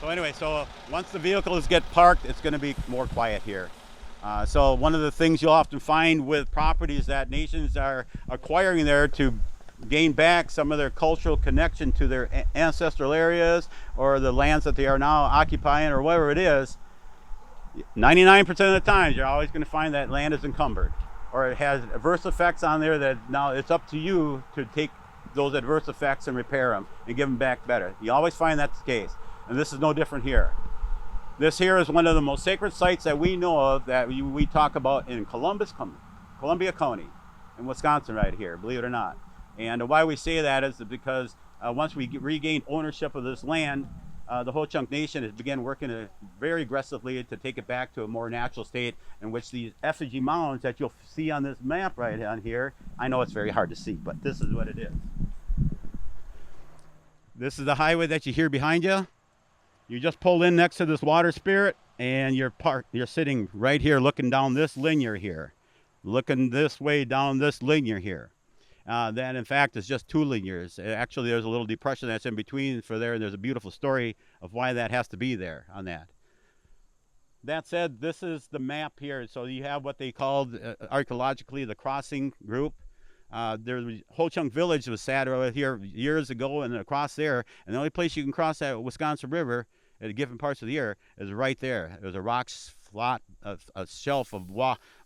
So anyway, so once the vehicles get parked, it's going to be more quiet here. So one of the things you'll often find with properties that nations are acquiring there to gain back some of their cultural connection to their ancestral areas or the lands that they are now occupying or whatever it is, 99% of the times you're always going to find that land is encumbered or it has adverse effects on there that now it's up to you to take those adverse effects and repair them and give them back better. You always find that's the case, and this is no different here. This here is one of the most sacred sites that we know of that we talk about in Columbia County in Wisconsin right here, believe it or not. And why we say that is because once we regained ownership of this land, the Ho-Chunk Nation has begun working very aggressively to take it back to a more natural state in which these effigy mounds that you'll see on this map right on here, I know it's very hard to see, but this is what it is. This is the highway that you hear behind you. You just pulled in next to this water spirit and you're sitting right here looking down this linear here, looking this way down this linear here. That in fact is just two linears. Actually, there's a little depression that's in between for there, and there's a beautiful story of why that has to be there on that. That said, this is the map here. So you have what they called archaeologically the crossing group. Ho-Chunk Village was sat right here years ago and across there, and the only place you can cross that Wisconsin River at given parts of the year is right there. There's a rock slot, a shelf of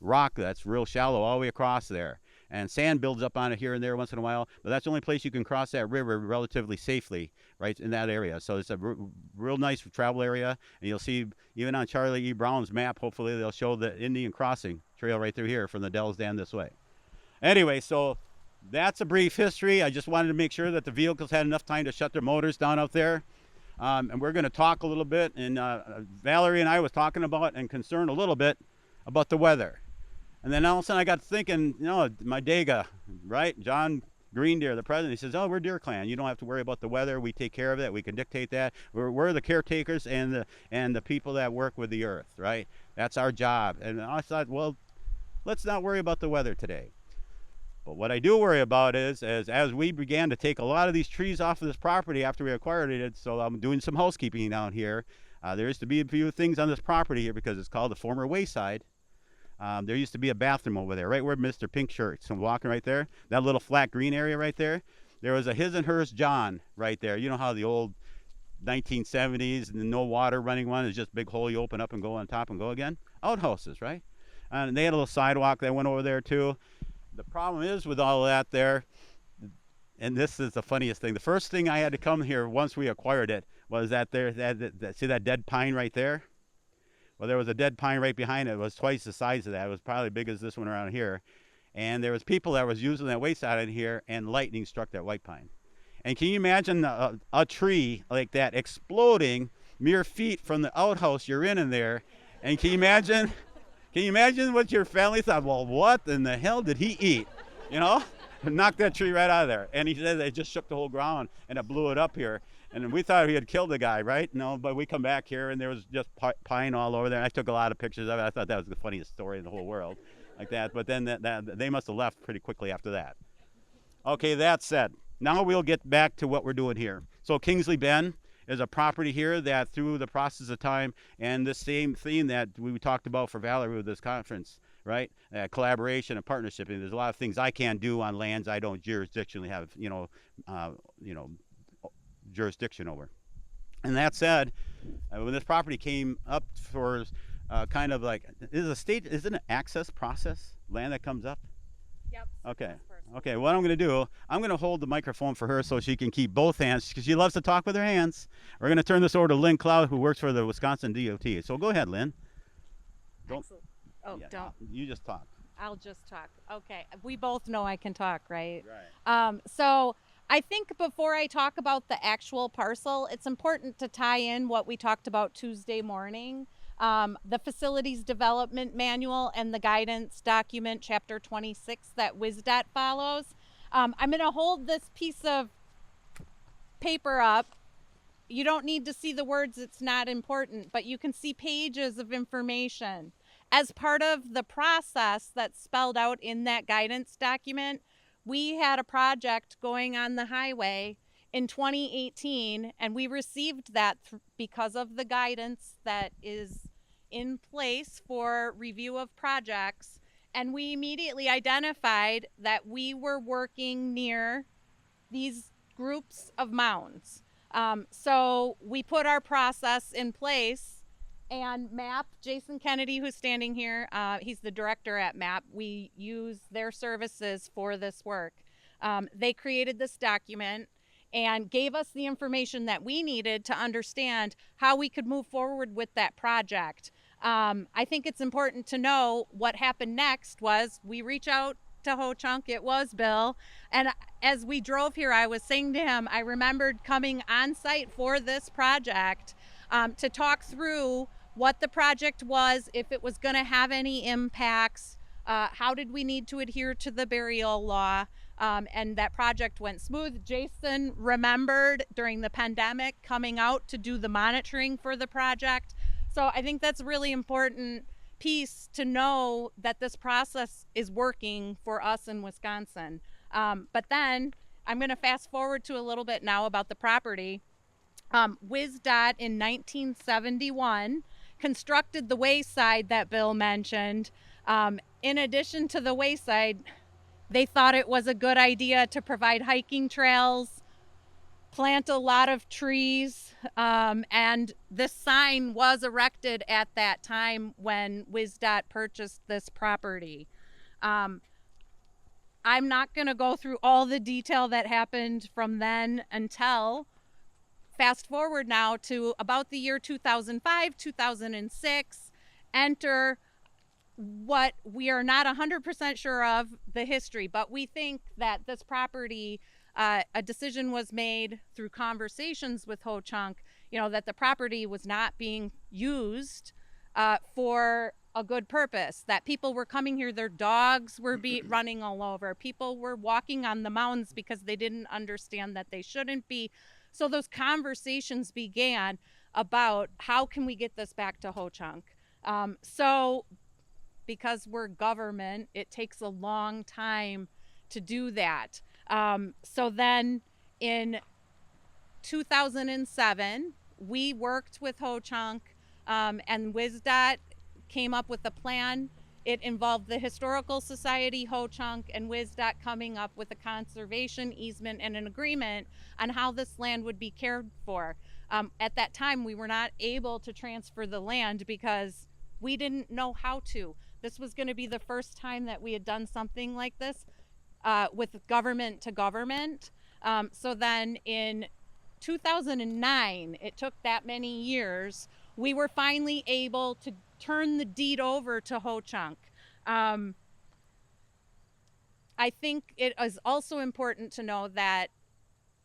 rock that's real shallow all the way across there. And sand builds up on it here and there once in a while, but that's the only place you can cross that river relatively safely, right in that area. So it's a real nice travel area, and you'll see even on Charlie E. Brown's map, hopefully they'll show the Indian Crossing Trail right through here from the Dells Dam this way. Anyway, so that's a brief history. I just wanted to make sure that the vehicles had enough time to shut their motors down up there. And we're going to talk a little bit, and Valerie and I was talking about and concerned a little bit about the weather. And then all of a sudden I got thinking, you know, my Dega, right? John Green Deer, the president, he says, oh, we're Deer Clan. You don't have to worry about the weather. We take care of that. We can dictate that. We're the caretakers and the people that work with the earth, right? That's our job. And I thought, well, let's not worry about the weather today. But what I do worry about is as we began to take a lot of these trees off of this property after we acquired it, so I'm doing some housekeeping down here. There used to be a few things on this property here because it's called the former Wayside. There used to be a bathroom over there, right where Mr. Pink Shirts, I'm walking right there, that little flat green area right there. There was a his and hers John right there. You know how the old 1970s and the no water running one is just big hole you open up and go on top and go again? Outhouses, right? And they had a little sidewalk that went over there too. The problem is with all that there, and this is the funniest thing, the first thing I had to come here once we acquired it was that see that dead pine right there? Well, there was a dead pine right behind it. It was twice the size of that. It was probably big as this one around here. And there was people that was using that wayside in here, and lightning struck that white pine. And can you imagine a tree like that exploding mere feet from the outhouse you're in there? And can you imagine what your family thought? Well, what in the hell did he eat? You know? Knocked that tree right out of there. And he said it just shook the whole ground, and it blew it up here. And we thought he had killed the guy, right? No, but we come back here, and there was just pine all over there. I took a lot of pictures of it. I thought that was the funniest story in the whole world, like that. But then they must have left pretty quickly after that. Okay, that said, now we'll get back to what we're doing here. So Kingsley Bend is a property here that through the process of time and the same theme that we talked about for Valerie with this conference, right? Collaboration and partnership. And there's a lot of things I can do on lands I don't jurisdictionally have, jurisdiction over. And that said, when this property came up for kind of like, is it an access process land that comes up? Yep. Okay, what I'm going to do, I'm going to hold the microphone for her so she can keep both hands because she loves to talk with her hands. We're going to turn this over to Lynn Cloud, who works for the Wisconsin DOT. So go ahead, Lynn. Don't. You just talk. I'll just talk. Okay. We both know I can talk, right? Right. So I think before I talk about the actual parcel, it's important to tie in what we talked about Tuesday morning. The facilities development manual and the guidance document, chapter 26, that WSDOT follows. I'm going to hold this piece of paper up. You don't need to see the words, it's not important, but you can see pages of information. As part of the process that's spelled out in that guidance document, we had a project going on the highway in 2018, and we received that because of the guidance that is in place for review of projects. And we immediately identified that we were working near these groups of mounds. So we put our process in place, and MAP, Jason Kennedy, who's standing here, he's the director at MAP. We use their services for this work. They created this document and gave us the information that we needed to understand how we could move forward with that project. I think it's important to know what happened next was we reach out to Ho-Chunk. It was Bill. And as we drove here, I was saying to him, I remembered coming on site for this project to talk through what the project was, if it was going to have any impacts, how did we need to adhere to the burial law, and that project went smooth. Jason remembered during the pandemic coming out to do the monitoring for the project. So I think that's a really important piece to know that this process is working for us in Wisconsin. But then I'm going to fast forward to a little bit now about the property. WisDOT in 1971 constructed the wayside that Bill mentioned. In addition to the wayside, they thought it was a good idea to provide hiking trails, plant a lot of trees, and this sign was erected at that time when WisDOT purchased this property. I'm not going to go through all the detail that happened from then until fast forward now to about the year 2005, 2006, enter what we are not 100% sure of the history, but we think that this property, a decision was made through conversations with Ho-Chunk, that the property was not being used for a good purpose, that people were coming here, their dogs were running all over, people were walking on the mounds because they didn't understand that they shouldn't be. So those conversations began about how can we get this back to Ho-Chunk. So because we're government, it takes a long time to do that. So then in 2007, we worked with Ho-Chunk, and WisDOT came up with a plan. It involved the Historical Society, Ho-Chunk, and WisDOT coming up with a conservation easement and an agreement on how this land would be cared for. At that time, we were not able to transfer the land because we didn't know how to. This was going to be the first time that we had done something like this with government to government. So then in 2009, it took that many years, we were finally able to turn the deed over to Ho-Chunk. I think it is also important to know that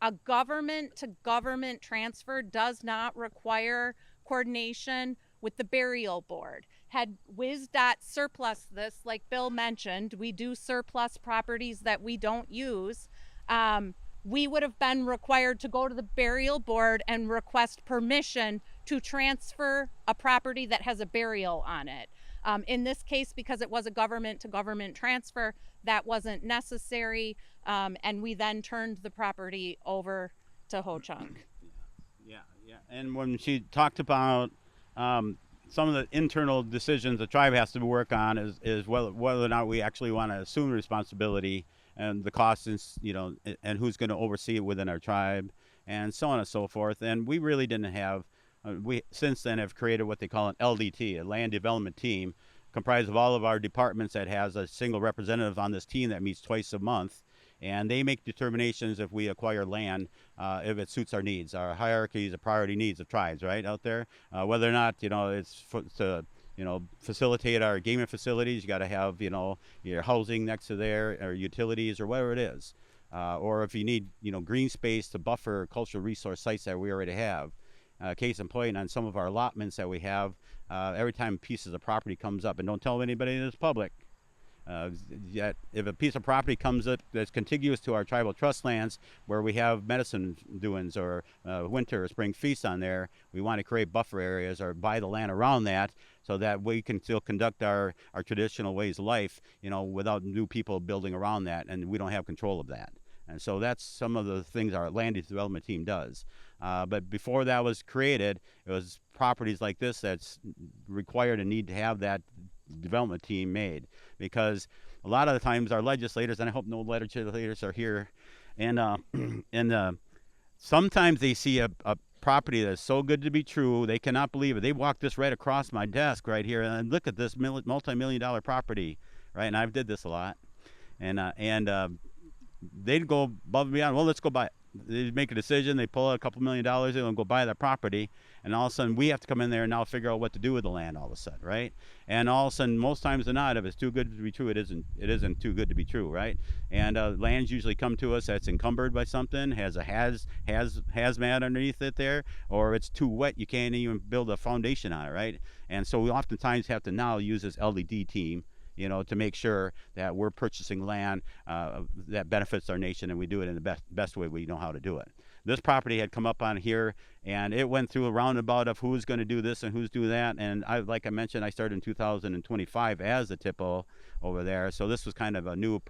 a government to government transfer does not require coordination with the burial board. Had WisDOT surplus this, like Bill mentioned, we do surplus properties that we don't use. We would have been required to go to the burial board and request permission to transfer a property that has a burial on it. In this case, because it was a government to government transfer, that wasn't necessary, and we then turned the property over to Ho-Chunk. Yeah. And when she talked about some of the internal decisions the tribe has to work on is whether or not we actually want to assume responsibility and the costs, and who's going to oversee it within our tribe, and so on and so forth. And we really didn't have. We since then have created what they call an LDT, a land development team, comprised of all of our departments that has a single representative on this team that meets twice a month. And they make determinations if we acquire land, if it suits our needs, our hierarchies, the priority needs of tribes, right, out there. Whether or not, it's to, facilitate our gaming facilities, you got to have, your housing next to there, or utilities, or whatever it is. Or if you need, green space to buffer cultural resource sites that we already have. Case in point, on some of our allotments that we have, every time pieces of property comes up, and don't tell anybody in this public, yet if a piece of property comes up that's contiguous to our tribal trust lands where we have medicine doings or winter or spring feasts on there, we want to create buffer areas or buy the land around that so that we can still conduct our traditional ways of life, without new people building around that, and we don't have control of that. And so that's some of the things our land use development team does. But before that was created, it was properties like this that's required and need to have that development team made, because a lot of the times our legislators, and I hope no legislators are here, and and sometimes they see a property that's so good to be true, they cannot believe it. They walked this right across my desk right here, and look at this multi-million-dollar property, right? And I've did this a lot, and they'd go above and beyond. Well, let's go buy it. They make a decision. They pull out a couple $1,000,000 and go buy that property, and all of a sudden we have to come in there and now figure out what to do with the land. All of a sudden, right? And all of a sudden, most times than not, if it's too good to be true, it isn't. It isn't too good to be true, right? And lands usually come to us that's encumbered by something, has a hazmat underneath it there, or it's too wet, you can't even build a foundation on it, right? And so we oftentimes have to now use this LDD team, to make sure that we're purchasing land that benefits our nation, and we do it in the best way we know how to do it. This property had come up on here, and it went through a roundabout of who's going to do this and who's do that. And like I mentioned, I started in 2025 as the TIPO over there, so this was kind of a new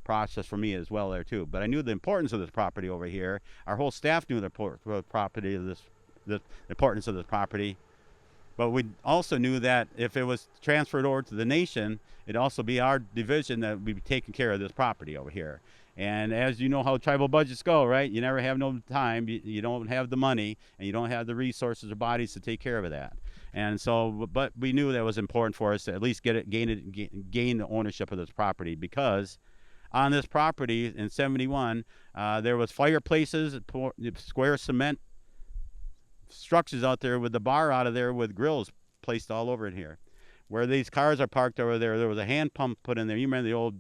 process for me as well there too. But I knew the importance of this property over here. Our whole staff knew the importance of this property. But we also knew that if it was transferred over to the nation, it'd also be our division that would be taking care of this property over here. And as you know how tribal budgets go, right? You never have no time, you don't have the money, and you don't have the resources or bodies to take care of that. And so, but we knew that it was important for us to at least gain the ownership of this property, because on this property in 71, there was fireplaces, square cement structures out there with the bar out of there with grills placed all over it here. Where these cars are parked over there, there was a hand pump put in there. You remember the old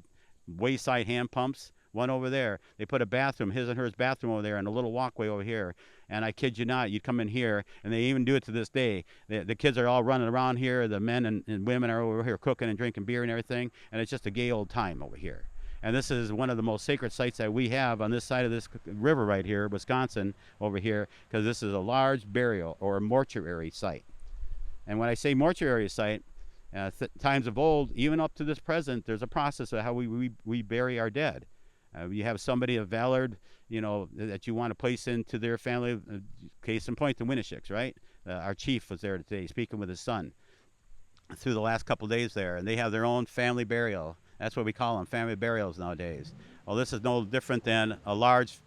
wayside hand pumps? One over there. They put a bathroom, his and hers bathroom over there, and a little walkway over here. And I kid you not, you'd come in here, and they even do it to this day. The kids are all running around here. The men and women are over here cooking and drinking beer and everything. And it's just a gay old time over here. And this is one of the most sacred sites that we have on this side of this river right here, Wisconsin, over here, because this is a large burial or a mortuary site. And when I say mortuary site, times of old, even up to this present, there's a process of how we bury our dead. You have somebody of valor, that you want to place into their family. Case in point, the Winishicks, right? Our chief was there today speaking with his son through the last couple of days there, and they have their own family burial. That's what we call them, family burials nowadays. Well, this is no different than a large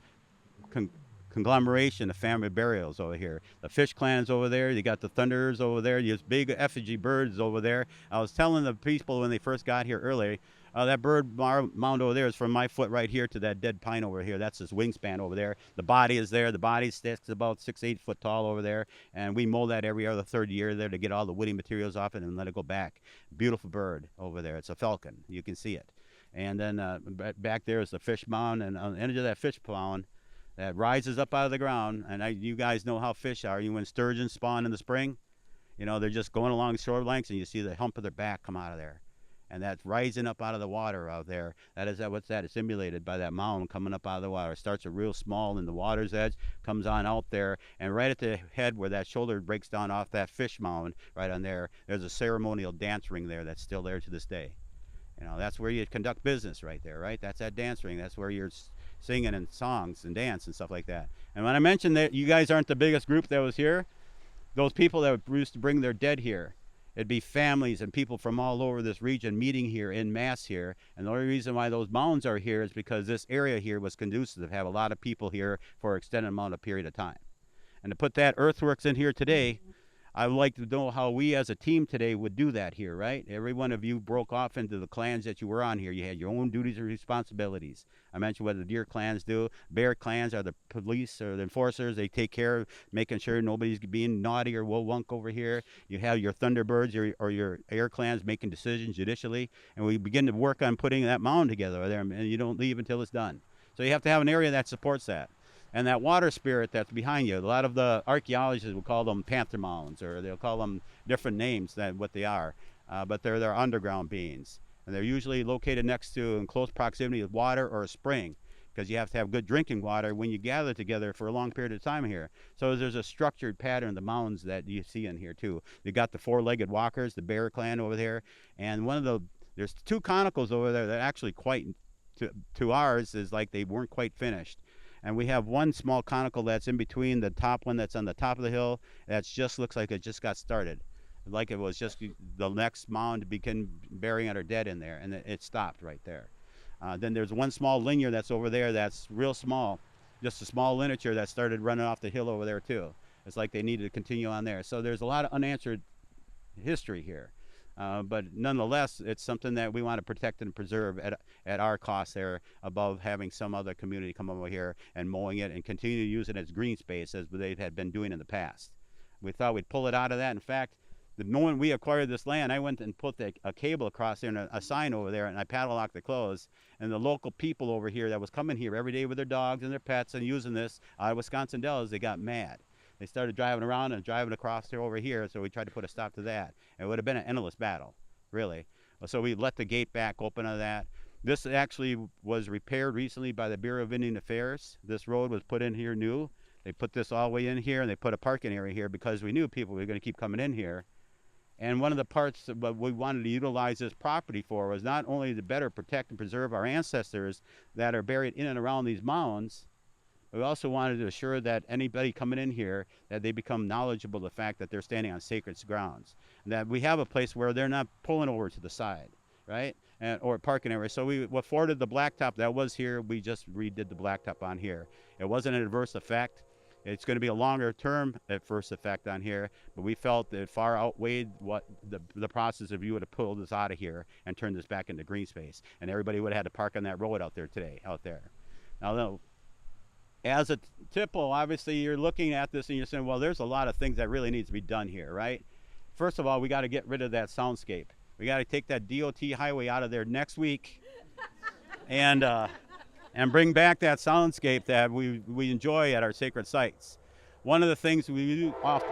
conglomeration of family burials over here. The Fish Clan's over there. You got the Thunderers over there. You have big effigy birds over there. I was telling the people when they first got here earlier, that bird mound over there is from my foot right here to that dead pine over here. That's his wingspan over there. The body is there. The body sticks about 6-8 foot tall over there, and we mow that every other third year there to get all the woody materials off it and let it go back. Beautiful bird over there. It's a falcon. You can see it. And then back there is the fish mound, and on the end of that fish mound that rises up out of the ground, and you guys know how fish are. When sturgeons spawn in the spring, they're just going along the shore lengths, and you see the hump of their back come out of there. And that's rising up out of the water out there. What's that? It's emulated by that mound coming up out of the water. It starts real small in the water's edge, comes on out there, and right at the head where that shoulder breaks down off that fish mound, right on there, there's a ceremonial dance ring there that's still there to this day. That's where you conduct business right there, right? That's that dance ring. That's where you're singing and songs and dance and stuff like that. And when I mentioned that you guys aren't the biggest group that was here, those people that used to bring their dead here, it'd be families and people from all over this region meeting here in mass here. And the only reason why those mounds are here is because this area here was conducive to have a lot of people here for an extended amount of period of time. And to put that earthworks in here today, I would like to know how we as a team today would do that here, right? Every one of you broke off into the clans that you were on here. You had your own duties and responsibilities. I mentioned what the deer clans do. Bear clans are the police or the enforcers. They take care of making sure nobody's being naughty or wonk over here. You have your Thunderbirds or your air clans making decisions judicially. And we begin to work on putting that mound together there, and you don't leave until it's done. So you have to have an area that supports that. And that water spirit that's behind you, a lot of the archaeologists will call them panther mounds, or they'll call them different names than what they are. But they're underground beings. And they're usually located next to, in close proximity to water or a spring, because you have to have good drinking water when you gather together for a long period of time here. So there's a structured pattern of the mounds that you see in here too. You got the four-legged walkers, the bear clan over there, and there's two conicals over there that are actually quite to ours is like they weren't quite finished. And we have one small conical that's in between the top one that's on the top of the hill that just looks like it just got started, like it was just the next mound to begin burying our dead in there, and it stopped right there. Then there's one small linear that's over there that's real small, just a small lineature that started running off the hill over there too. It's like they needed to continue on there. So there's a lot of unanswered history here. But nonetheless, it's something that we want to protect and preserve at our cost there, above having some other community come over here and mowing it and continue to use it as green space as they had been doing in the past. We thought we'd pull it out of that. In fact, the moment we acquired this land, I went and put a cable across there and a sign over there, and I padlocked the close. And the local people over here that was coming here every day with their dogs and their pets and using this out of Wisconsin Dells, they got mad. They started driving around and driving across here over here, so we tried to put a stop to that. It would have been an endless battle, really. So we let the gate back open on that. This actually was repaired recently by the Bureau of Indian Affairs. This road was put in here new. They put this all the way in here, and they put a parking area here because we knew people were going to keep coming in here. And one of the parts that we wanted to utilize this property for was not only to better protect and preserve our ancestors that are buried in and around these mounds, we also wanted to assure that anybody coming in here, that they become knowledgeable of the fact that they're standing on sacred grounds, and that we have a place where they're not pulling over to the side, right? Or parking area. So we afforded the blacktop that was here. We just redid the blacktop on here. It wasn't an adverse effect. It's going to be a longer term adverse effect on here, but we felt that it far outweighed what the process if you would have pulled this out of here and turned this back into green space, and everybody would have had to park on that road out there today, out there. Now, as a TIPO, obviously you're looking at this and you're saying, well, there's a lot of things that really needs to be done here, right? First of all, we got to get rid of that soundscape. We got to take that DOT highway out of there next week, and bring back that soundscape that we enjoy at our sacred sites. One of the things we do often,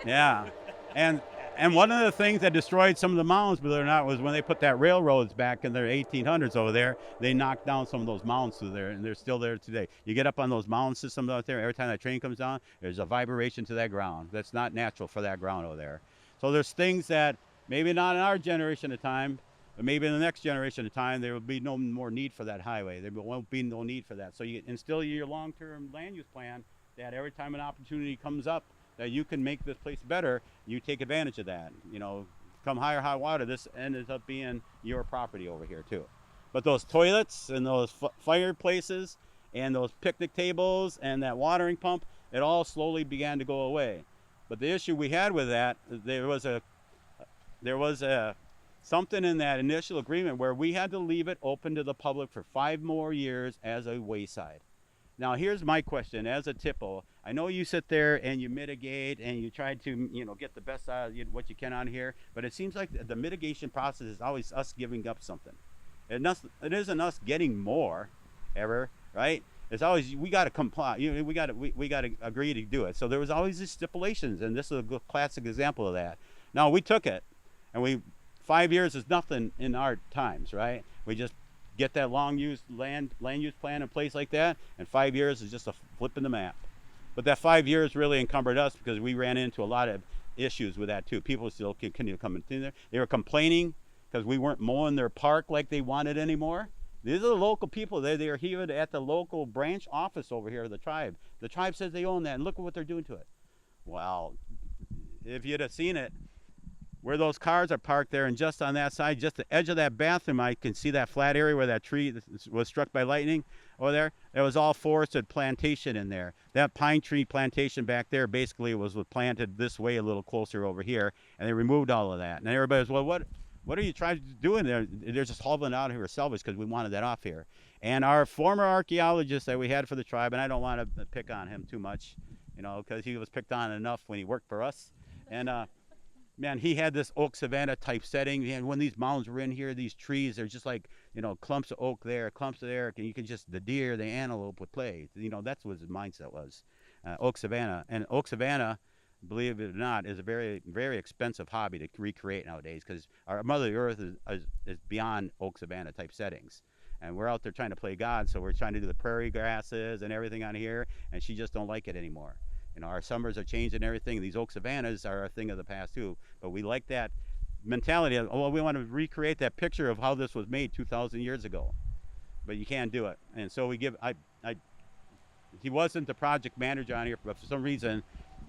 yeah, and one of the things that destroyed some of the mounds, believe it or not, was when they put that railroads back in the 1800s over there. They knocked down some of those mounds through there, and they're still there today. You get up on those mound systems out there, every time that train comes down, there's a vibration to that ground. That's not natural for that ground over there. So there's things that maybe not in our generation of time, but maybe in the next generation of time, there will be no more need for that highway. There won't be no need for that. So you instill your long-term land use plan that every time an opportunity comes up that you can make this place better, you take advantage of that. You know, come high or high water, this ends up being your property over here too. But those toilets and those fireplaces and those picnic tables and that watering pump, it all slowly began to go away. But the issue we had with that, there was something in that initial agreement where we had to leave it open to the public for 5 more years as a wayside. Now here's my question as a TIPO. I know you sit there and you mitigate and you try to, you know, get the best out of what you can on here, but it seems like the mitigation process is always us giving up something. It isn't us getting more ever, right? It's always we got to comply. You know, we got to agree to do it. So there was always these stipulations, and this is a classic example of that. Now we took it, and 5 years is nothing in our times, right? We just get that land use plan in place like that, and 5 years is just a flip in the map. But that 5 years really encumbered us because we ran into a lot of issues with that too. People still continue coming in there. They were complaining because we weren't mowing their park like they wanted anymore. These are the local people. They are here at the local branch office over here of the tribe. The tribe says they own that, and look at what they're doing to it. Well, if you'd have seen it, where those cars are parked there, and just on that side, just the edge of that bathroom, I can see that flat area where that tree was struck by lightning over there. There was all forested plantation in there. That pine tree plantation back there basically was planted this way a little closer over here, and they removed all of that. And everybody was, well, what are you trying to do in there? They're just hauling out here salvage because we wanted that off here. And our former archaeologist that we had for the tribe, and I don't want to pick on him too much, you know, because he was picked on enough when he worked for us. And man, he had this oak savanna type setting. And when these mounds were in here, these trees, they're just like, you know, clumps of oak there, clumps of there, and you can just, the deer, the antelope would play. You know, that's what his mindset was. Oak savanna. And oak savanna, believe it or not, is a very, very expensive hobby to recreate nowadays because our Mother Earth is beyond oak savanna type settings. And we're out there trying to play God, so we're trying to do the prairie grasses and everything on here, and she just don't like it anymore. You know, our summers are changing and everything. These oak savannas are a thing of the past too, but we like that mentality of, oh, we want to recreate that picture of how this was made 2,000 years ago, but you can't do it. And so we give, he wasn't the project manager on here, but for some reason,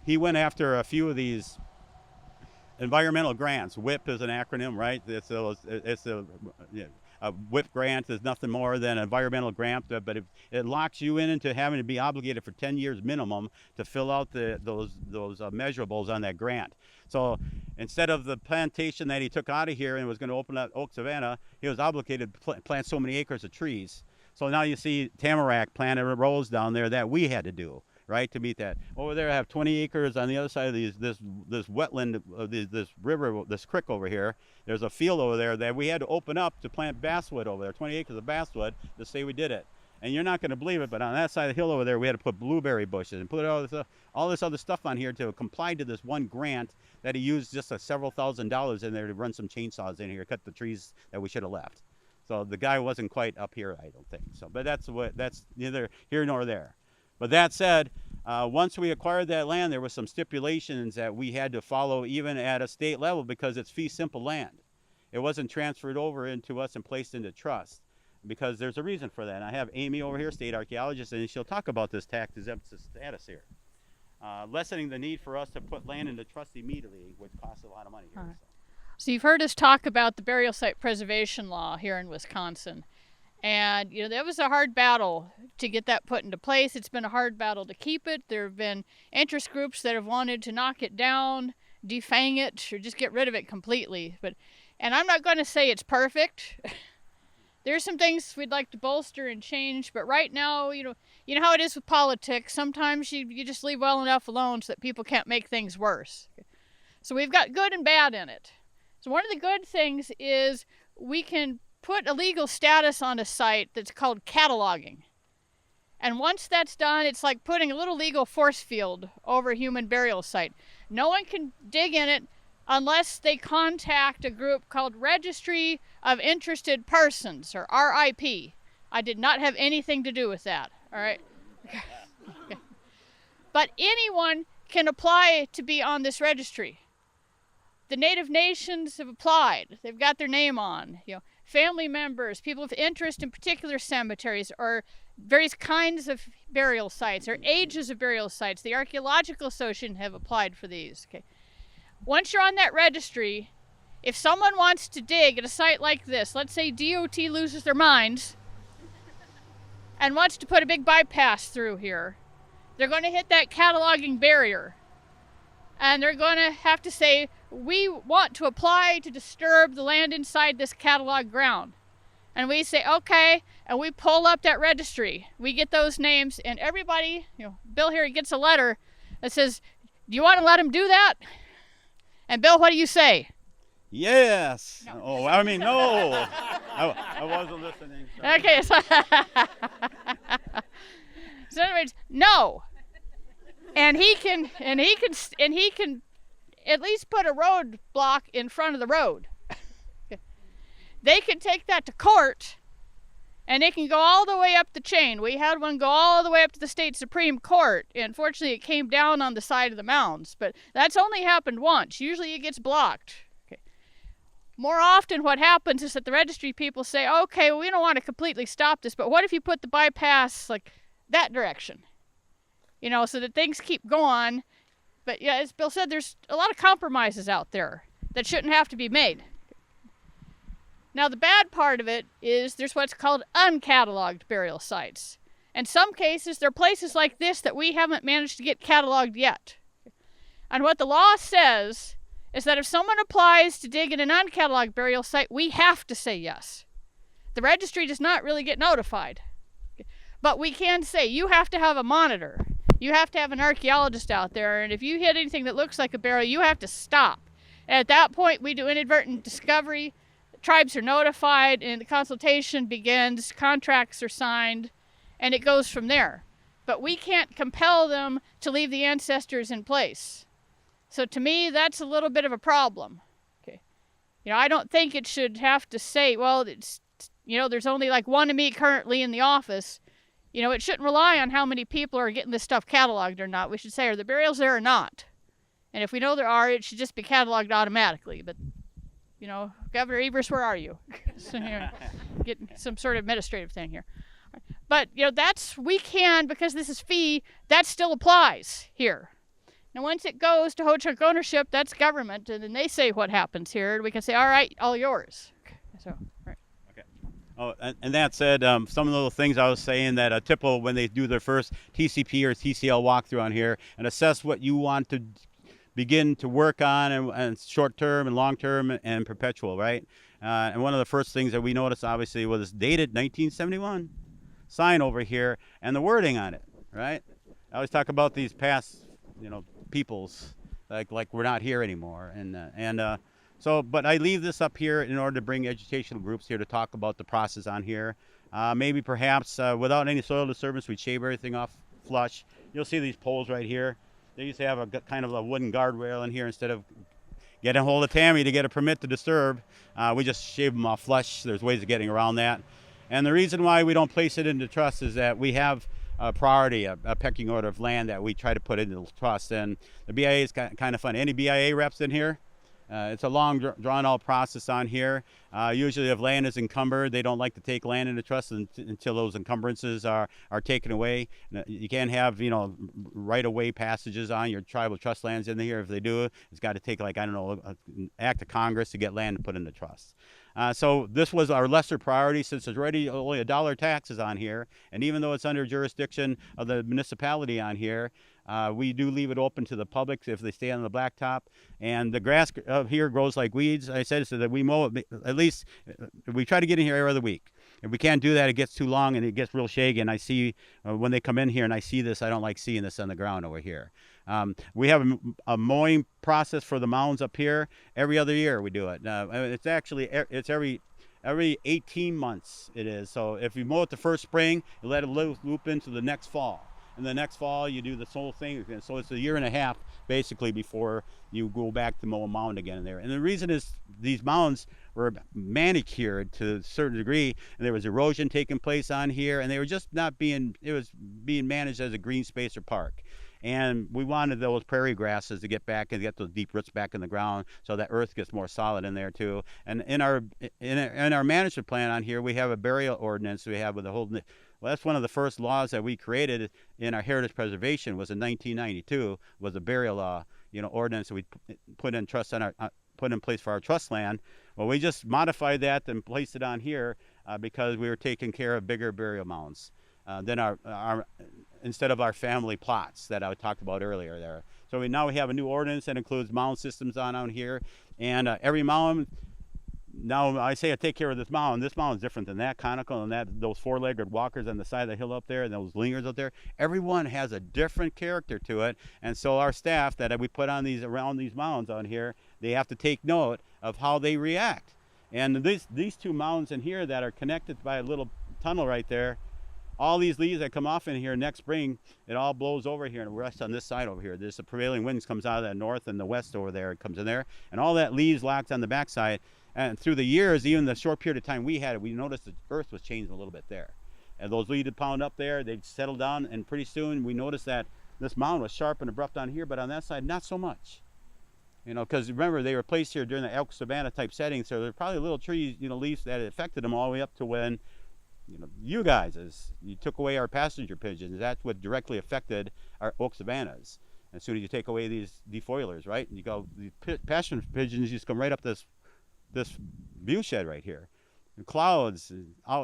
he went after a few of these environmental grants. WIP is an acronym, right? It's a WIP grant is nothing more than an environmental grant, but it locks you into having to be obligated for 10 years minimum to fill out those measurables on that grant. So instead of the plantation that he took out of here and was going to open up Oak Savannah, he was obligated to plant so many acres of trees. So now you see tamarack planted rows down there that we had to do, right, to meet that. Over there I have 20 acres on the other side of this wetland, this river, this creek over here. There's a field over there that we had to open up to plant basswood over there, 20 acres of basswood, to say we did it. And you're not going to believe it, but on that side of the hill over there, we had to put blueberry bushes and put all this other stuff on here to comply to this one grant that he used just several $1,000s in there to run some chainsaws in here, cut the trees that we should have left. So the guy wasn't quite up here, I don't think. So, but that's neither here nor there. But that said, once we acquired that land, there were some stipulations that we had to follow even at a state level because it's fee simple land. It wasn't transferred over into us and placed into trust because there's a reason for that. And I have Amy over here, state archaeologist, and she'll talk about this tax exempt status here. Lessening the need for us to put land into trust immediately, which costs a lot of money here. Right. So you've heard us talk about the burial site preservation law here in Wisconsin. And, you know, that was a hard battle to get that put into place. It's been a hard battle to keep it. There have been interest groups that have wanted to knock it down, defang it, or just get rid of it completely. And I'm not going to say it's perfect. There's some things we'd like to bolster and change, but right now, you know how it is with politics. Sometimes you just leave well enough alone so that people can't make things worse. So we've got good and bad in it. So one of the good things is we can put a legal status on a site that's called cataloging. And once that's done, it's like putting a little legal force field over a human burial site. No one can dig in it unless they contact a group called Registry of Interested Persons, or RIP. I did not have anything to do with that, all right? Okay. But anyone can apply to be on this registry. The Native Nations have applied. They've got their name on. You know, family members, people with interest in particular cemeteries or various kinds of burial sites or ages of burial sites. The Archaeological Association have applied for these. Okay. Once you're on that registry, if someone wants to dig at a site like this, let's say DOT loses their minds and wants to put a big bypass through here, they're going to hit that cataloging barrier. And they're going to have to say, we want to apply to disturb the land inside this catalog ground. And we say, okay, and we pull up that registry. We get those names, and everybody, Bill here gets a letter that says, do you want to let him do that? And Bill, what do you say? Yes. No. Oh, I mean, no. I wasn't listening. Sorry. Okay, so anyways, no. And he can at least put a roadblock in front of the road. They can take that to court, and they can go all the way up the chain. We had one go all the way up to the state Supreme Court. Unfortunately, it came down on the side of the mounds, but that's only happened once. Usually it gets blocked. Okay. More often what happens is that the registry people say, okay, we don't want to completely stop this, but what if you put the bypass like that direction? So that things keep going. But yeah, as Bill said, there's a lot of compromises out there that shouldn't have to be made. Now, the bad part of it is there's what's called uncatalogued burial sites. In some cases, there are places like this that we haven't managed to get cataloged yet. And what the law says is that if someone applies to dig at an uncatalogued burial site, we have to say yes. The registry does not really get notified. But we can say, you have to have a monitor. You have to have an archaeologist out there, and if you hit anything that looks like a burial, you have to stop. And at that point, we do inadvertent discovery. Tribes are notified, and the consultation begins. Contracts are signed, and it goes from there. But we can't compel them to leave the ancestors in place. So to me, that's a little bit of a problem. Okay, I don't think it should have to say, well, it's there's only like one of me currently in the office. It shouldn't rely on how many people are getting this stuff cataloged or not. We should say, are the burials there or not? And if we know there are, it should just be cataloged automatically. But you know, Governor Evers, where are you? So, you know, get some sort of administrative thing here. But, you know, we can, because this is fee, that still applies here. Now, once it goes to Ho-Chunk ownership, that's government, and then they say what happens here, and we can say, all right, all yours. So, right. Okay. Oh, and that said, some of those things I was saying that NATHPO, when they do their first TCP or TCL walkthrough on here and assess what you want to begin to work on and short term and long term and perpetual, right? And one of the first things that we noticed, obviously, was dated 1971 sign over here and the wording on it, right? I always talk about these past, you know, peoples, like we're not here anymore, so, but I leave this up here in order to bring educational groups here to talk about the process on here. Maybe perhaps without any soil disturbance, we'd shave everything off flush. You'll see these poles right here. They used to have a kind of a wooden guardrail in here. Instead of getting a hold of Tammy to get a permit to disturb, we just shave them off flush. There's ways of getting around that. And the reason why we don't place it into trust is that we have a priority, a pecking order of land that we try to put into the trust. And the BIA is kind of fun. Any BIA reps in here? It's a long drawn-out process on here. Usually if land is encumbered, they don't like to take land into trust until those encumbrances are taken away. You can't have, you know, right-of-way passages on your tribal trust lands in here. If they do, it's got to take, like, I don't know, an act of Congress to get land put into trust. So this was our lesser priority, since there's already only $1 taxes on here, and even though it's under jurisdiction of the municipality on here, we do leave it open to the public if they stay on the blacktop. And the grass up here grows like weeds, I said, so that we mow it. At least we try to get in here every other week. If we can't do that, it gets too long and it gets real shaggy. And I see when they come in here and I see this, I don't like seeing this on the ground over here. We have a mowing process for the mounds up here. Every other year we do it. It's actually, it's every 18 months it is. So if you mow it the first spring, you let it loop into the next fall. And the next fall you do the whole thing. So it's a year and a half basically before you go back to mow a mound again in there. And the reason is these mounds were manicured to a certain degree, and there was erosion taking place on here, and they were just not being, it was being managed as a green space or park. And we wanted those prairie grasses to get back and get those deep roots back in the ground, so that earth gets more solid in there too. And in our management plan on here, we have a burial ordinance. We have with the whole. Well, that's one of the first laws that we created in our heritage preservation. Was in 1992. Was a burial law, ordinance that we put in trust on our put in place for our trust land. Well, we just modified that and placed it on here because we were taking care of bigger burial mounds than our instead of our family plots that I talked about earlier there. So now we have a new ordinance that includes mound systems on here, and every mound. Now I say I take care of this mound. This mound is different than that conical and those four-legged walkers on the side of the hill up there and those lingers up there. Everyone has a different character to it, and so our staff that we put on around these mounds on here, they have to take note of how they react. And these two mounds in here that are connected by a little tunnel right there, all these leaves that come off in here next spring, it all blows over here and rests on this side over here. There's the prevailing winds comes out of the north and the west over there. It comes in there, and all that leaves locked on the backside. And through the years, even the short period of time we had it, we noticed the earth was changing a little bit there. And those leaves would pound up there, they'd settle down, and pretty soon we noticed that this mound was sharp and abrupt on here, but on that side, not so much. Because remember, they were placed here during the elk savanna type setting, so there's probably little trees, leaves that affected them all the way up to when, you guys, as you took away our passenger pigeons. That's what directly affected our oak savannas. As soon as you take away these defoilers, right, and you go, the passenger pigeons just come right up this view shed right here. And clouds,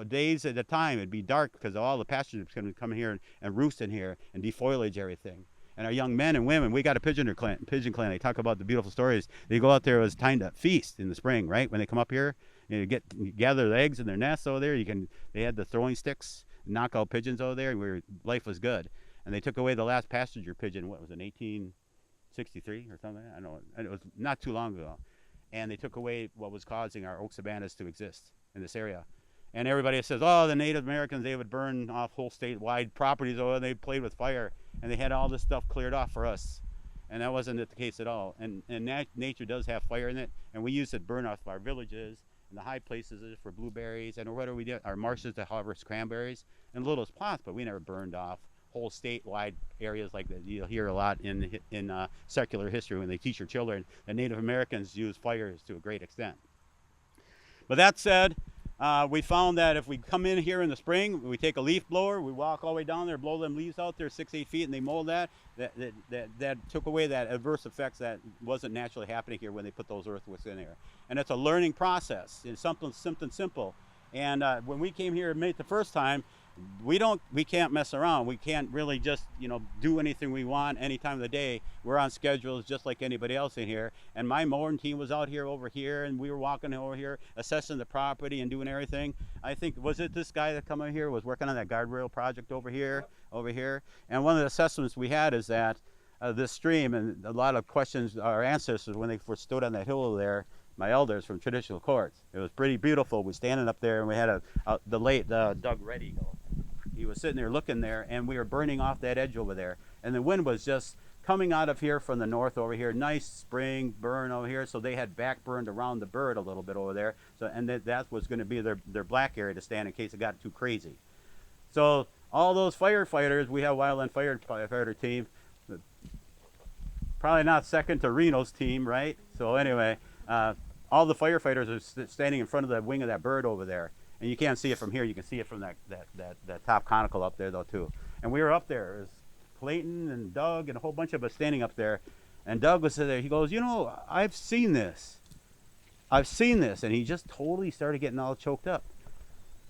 days at a time, it'd be dark because all the passengers going to come here and roost in here and defoliage everything. And our young men and women, we got a pigeon clan. They talk about the beautiful stories. They go out there, it was time to feast in the spring, right? When they come up here, you gather the eggs in their nests over there. They had the throwing sticks, knock out pigeons over there, and life was good. And they took away the last passenger pigeon. What was it, 1863 or something? I don't know. It was not too long ago. And they took away what was causing our oak savannas to exist in this area. And everybody says, oh, the Native Americans, they would burn off whole statewide properties, and they played with fire, and they had all this stuff cleared off for us. And that wasn't the case at all. And nature does have fire in it, and we used to burn off our villages and the high places for blueberries, and whatever we did, our marshes to harvest cranberries and little plots, but we never burned off whole statewide areas like that. You'll hear a lot in secular history when they teach your children that Native Americans use fires to a great extent. But that said, we found that if we come in here in the spring, we take a leaf blower, we walk all the way down there, blow them leaves out there 6-8 feet, and they mold that took away that adverse effects that wasn't naturally happening here when they put those earthworks in there. And it's a learning process. It's something simple. And when we came here and made it the first time, we can't mess around. We can't really just do anything we want any time of the day. We're on schedules just like anybody else in here. And my mowing team was out here over here, and we were walking over here assessing the property and doing everything. I think, was it this guy that come in here was working on that guardrail project over here. And one of the assessments we had is that this stream, and a lot of questions our ancestors when they first stood on that hill over there, my elders from traditional courts, it was pretty beautiful. We standing up there, and we had the late Doug Red Eagle. He was sitting there looking there, and we were burning off that edge over there. And the wind was just coming out of here from the north over here. Nice spring burn over here. So they had back burned around the bird a little bit over there. So, and that was going to be their black area to stand in case it got too crazy. So all those firefighters, we have wildland firefighter team, probably not second to Reno's team, right? So anyway, all the firefighters are standing in front of the wing of that bird over there. And you can't see it from here. You can see it from that top conical up there, though, too. And we were up there. It was Clayton and Doug and a whole bunch of us standing up there. And Doug was there. He goes, I've seen this. And he just totally started getting all choked up.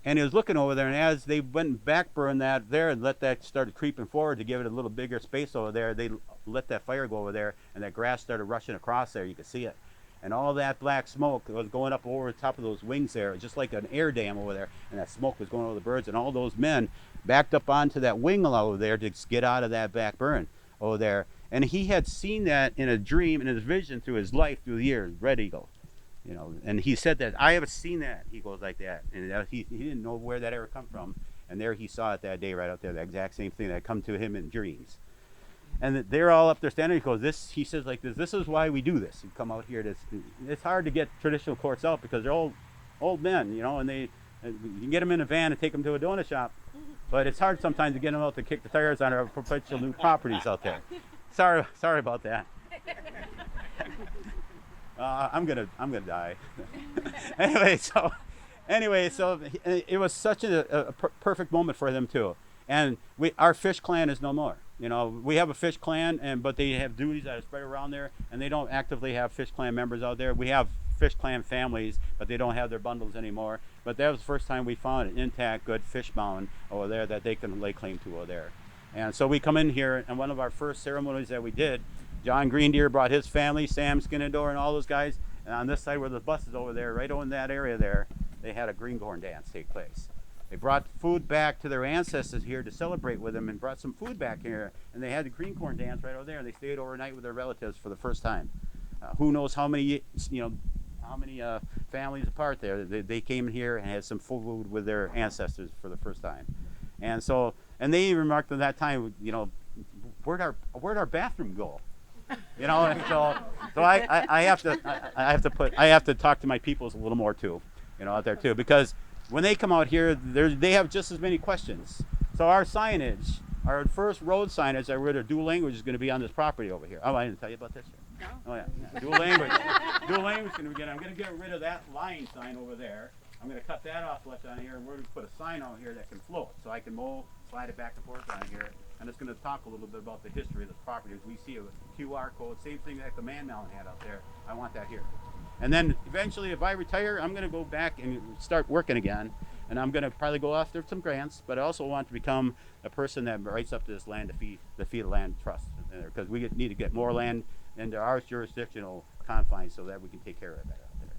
And he was looking over there. And as they went and backburned that there and let that started creeping forward to give it a little bigger space over there, they let that fire go over there. And that grass started rushing across there. You could see it. And all that black smoke was going up over the top of those wings there, just like an air dam over there. And that smoke was going over the birds. And all those men backed up onto that wing over there to get out of that back burn over there. And he had seen that in a dream, in his vision through his life, through the years, Red Eagle. And he said that, I haven't seen that, he goes like that. And he didn't know where that ever come from. And there he saw it that day right out there, the exact same thing that had come to him in dreams. And they're all up there standing. He goes, he says like this is why we do this. You come out here. It's hard to get traditional courts out because they're old men, and you can get them in a van and take them to a donut shop. But it's hard sometimes to get them out to kick the tires on our perpetual new properties out there. Sorry about that. I'm gonna die. anyway, so it was such a perfect moment for them too. And our fish clan is no more. We have a fish clan, but they have duties that are spread around there, and they don't actively have fish clan members out there. We have fish clan families, but they don't have their bundles anymore. But that was the first time we found an intact, good fish mound over there that they can lay claim to over there. And so we come in here, and one of our first ceremonies that we did, John Greendeer brought his family, Sam Skinnador, and all those guys. And on this side where the bus is over there, right over in that area there, they had a greenhorn dance take place. They brought food back to their ancestors here to celebrate with them and brought some food back here. And they had the greenhorn dance right over there. And they stayed overnight with their relatives for the first time. Who knows how many, families apart there. They came in here and had some food with their ancestors for the first time. And they even remarked at that time, where'd our bathroom go? And so I have to talk to my peoples a little more too, out there too, because when they come out here, they have just as many questions. So our signage, our first road signage that we're going to dual language is going to be on this property over here. Oh, I didn't tell you about this yet. No. Oh yeah. Dual language. Dual language is going to I'm going to get rid of that line sign over there. I'm going to cut that off left on here, and we're going to put a sign out here that can float, so I can slide it back and forth on here. And it's going to talk a little bit about the history of this property. As we see a QR code, same thing that the Man Mountain had out there. I want that here. And then eventually, if I retire, I'm going to go back and start working again. And I'm going to probably go after some grants, but I also want to become a person that writes up this land to feed a land trust, because we need to get more land into our jurisdictional confines so that we can take care of that out there.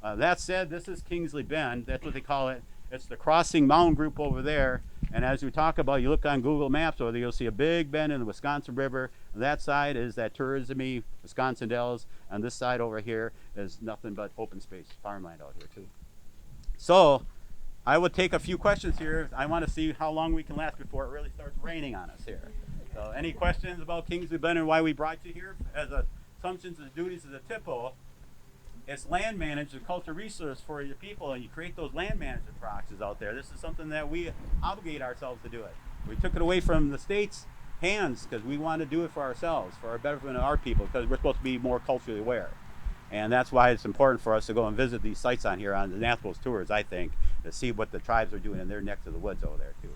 So, that said, this is Kingsley Bend. That's what they call it. It's the Crossing Mountain Group over there. And as we talk about, you look on Google Maps over there, you'll see a big bend in the Wisconsin River. On that side is that tourism-y Wisconsin Dells. On this side over here is nothing but open space, farmland out here too. So I would take a few questions here. I want to see how long we can last before it really starts raining on us here. So any questions about Kingsley Bend and why we brought you here? As assumptions and duties of the NATHPO, it's land management, cultural resource for your people, and you create those land management proxies out there. This is something that we obligate ourselves to do it. We took it away from the state's hands because we want to do it for ourselves, for our betterment of our people, because we're supposed to be more culturally aware. And that's why it's important for us to go and visit these sites on here on the NATHPO's tours, I think, to see what the tribes are doing in their necks of the woods over there too.